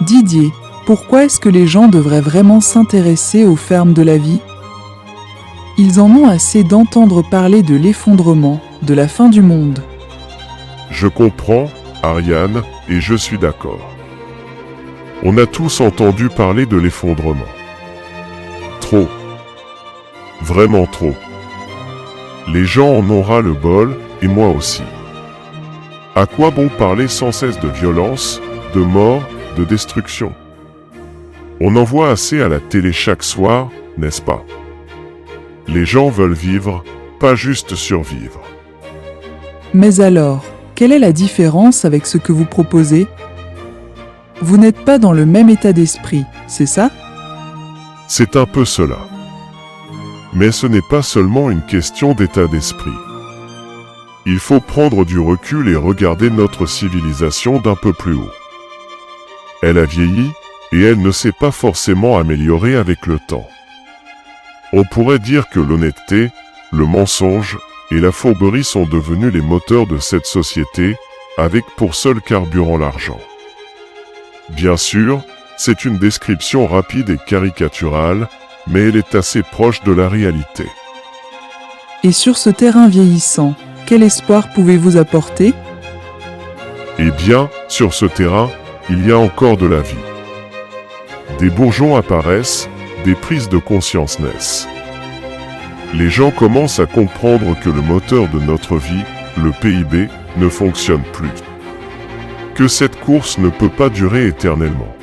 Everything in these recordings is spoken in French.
Didier, pourquoi est-ce que les gens devraient vraiment s'intéresser aux fermes de la vie? Ils en ont assez d'entendre parler de l'effondrement, de la fin du monde. Je comprends, Ariane, et je suis d'accord. On a tous entendu parler de l'effondrement. Trop. Vraiment trop. Les gens en ont ras le bol, et moi aussi. À quoi bon parler sans cesse de violence, de mort, de destruction? On en voit assez à la télé chaque soir, n'est-ce pas? Les gens veulent vivre, pas juste survivre. Mais alors, quelle est la différence avec ce que vous proposez? Vous n'êtes pas dans le même état d'esprit, c'est ça? C'est un peu cela. Mais ce n'est pas seulement une question d'état d'esprit. Il faut prendre du recul et regarder notre civilisation d'un peu plus haut. Elle a vieilli, et elle ne s'est pas forcément améliorée avec le temps. On pourrait dire que l'honnêteté, le mensonge et la fourberie sont devenus les moteurs de cette société, avec pour seul carburant l'argent. Bien sûr, c'est une description rapide et caricaturale, mais elle est assez proche de la réalité. Et sur ce terrain vieillissant, quel espoir pouvez-vous apporter? Eh bien, sur ce terrain, il y a encore de la vie. Des bourgeons apparaissent, des prises de conscience naissent. Les gens commencent à comprendre que le moteur de notre vie, le PIB, ne fonctionne plus. Que cette course ne peut pas durer éternellement.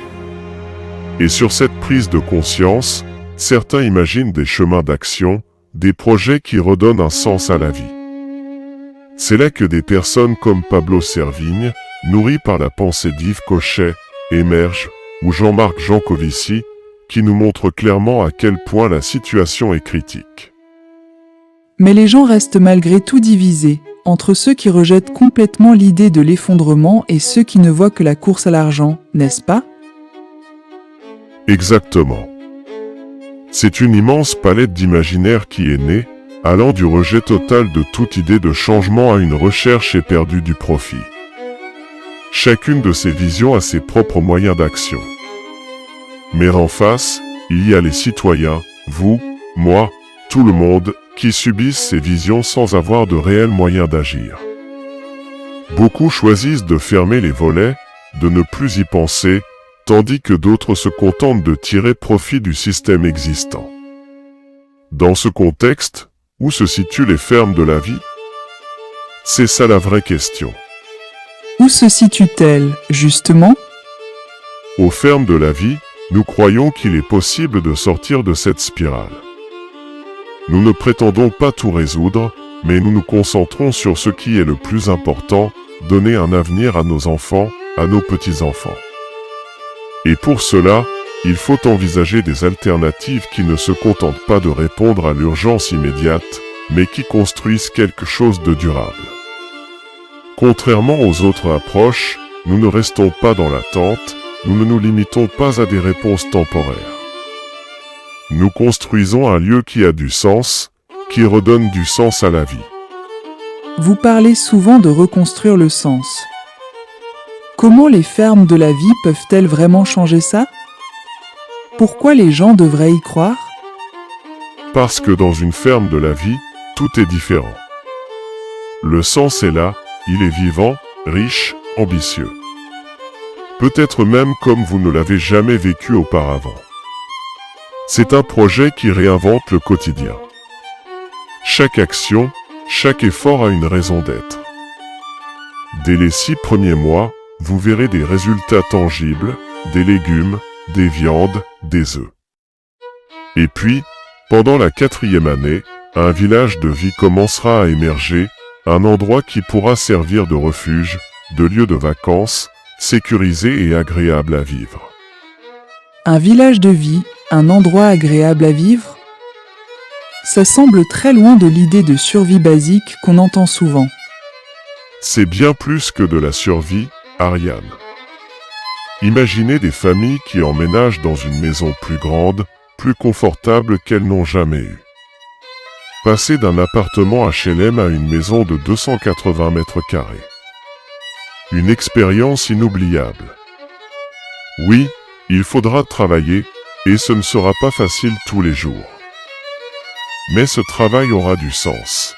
Et sur cette prise de conscience, certains imaginent des chemins d'action, des projets qui redonnent un sens à la vie. C'est là que des personnes comme Pablo Servigne, nourries par la pensée d'Yves Cochet, émergent, ou Jean-Marc Jancovici, qui nous montrent clairement à quel point la situation est critique. Mais les gens restent malgré tout divisés, entre ceux qui rejettent complètement l'idée de l'effondrement et ceux qui ne voient que la course à l'argent, n'est-ce pas? Exactement. C'est une immense palette d'imaginaires qui est née, allant du rejet total de toute idée de changement à une recherche éperdue du profit. Chacune de ces visions a ses propres moyens d'action. Mais en face, il y a les citoyens, vous, moi, tout le monde, qui subissent ces visions sans avoir de réels moyens d'agir. Beaucoup choisissent de fermer les volets, de ne plus y penser, tandis que d'autres se contentent de tirer profit du système existant. Dans ce contexte, où se situent les fermes de la vie? C'est ça la vraie question. Où se situe-t-elle, justement? Aux fermes de la vie, nous croyons qu'il est possible de sortir de cette spirale. Nous ne prétendons pas tout résoudre, mais nous nous concentrons sur ce qui est le plus important, donner un avenir à nos enfants, à nos petits-enfants. Et pour cela, il faut envisager des alternatives qui ne se contentent pas de répondre à l'urgence immédiate, mais qui construisent quelque chose de durable. Contrairement aux autres approches, nous ne restons pas dans l'attente, nous ne nous limitons pas à des réponses temporaires. Nous construisons un lieu qui a du sens, qui redonne du sens à la vie. Vous parlez souvent de reconstruire le sens. Comment les fermes de la vie peuvent-elles vraiment changer ça? Pourquoi les gens devraient y croire? Parce que dans une ferme de la vie, tout est différent. Le sens est là, il est vivant, riche, ambitieux. Peut-être même comme vous ne l'avez jamais vécu auparavant. C'est un projet qui réinvente le quotidien. Chaque action, chaque effort a une raison d'être. Dès les 6 premiers mois, vous verrez des résultats tangibles, des légumes, des viandes, des œufs. Et puis, pendant la 4e année, un village de vie commencera à émerger, un endroit qui pourra servir de refuge, de lieu de vacances, sécurisé et agréable à vivre. Un village de vie, un endroit agréable à vivre? Ça semble très loin de l'idée de survie basique qu'on entend souvent. C'est bien plus que de la survie, Ariane. Imaginez des familles qui emménagent dans une maison plus grande, plus confortable qu'elles n'ont jamais eue. Passer d'un appartement HLM à une maison de 280 mètres carrés. Une expérience inoubliable. Oui, il faudra travailler, et ce ne sera pas facile tous les jours. Mais ce travail aura du sens.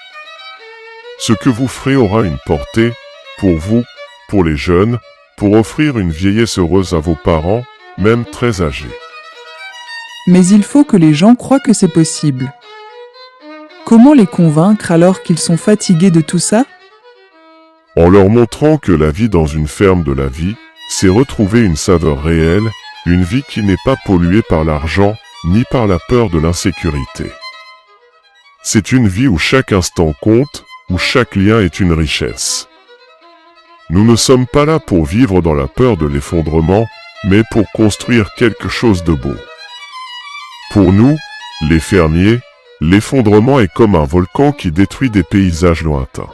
Ce que vous ferez aura une portée, pour vous, pour les jeunes, pour offrir une vieillesse heureuse à vos parents, même très âgés. Mais il faut que les gens croient que c'est possible. Comment les convaincre alors qu'ils sont fatigués de tout ça? En leur montrant que la vie dans une ferme de la vie, c'est retrouver une saveur réelle, une vie qui n'est pas polluée par l'argent, ni par la peur de l'insécurité. C'est une vie où chaque instant compte, où chaque lien est une richesse. Nous ne sommes pas là pour vivre dans la peur de l'effondrement, mais pour construire quelque chose de beau. Pour nous, les fermiers, l'effondrement est comme un volcan qui détruit des paysages lointains.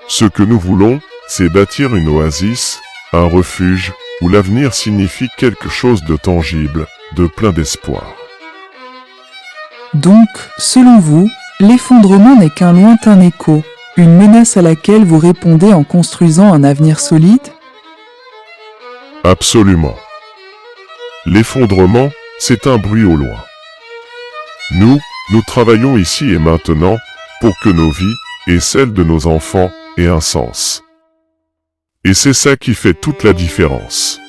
Ce que nous voulons, c'est bâtir une oasis, un refuge, où l'avenir signifie quelque chose de tangible, de plein d'espoir. Donc, selon vous, l'effondrement n'est qu'un lointain écho, une menace à laquelle vous répondez en construisant un avenir solide? Absolument. L'effondrement, c'est un bruit au loin. Nous travaillons ici et maintenant pour que nos vies et celles de nos enfants aient un sens. Et c'est ça qui fait toute la différence.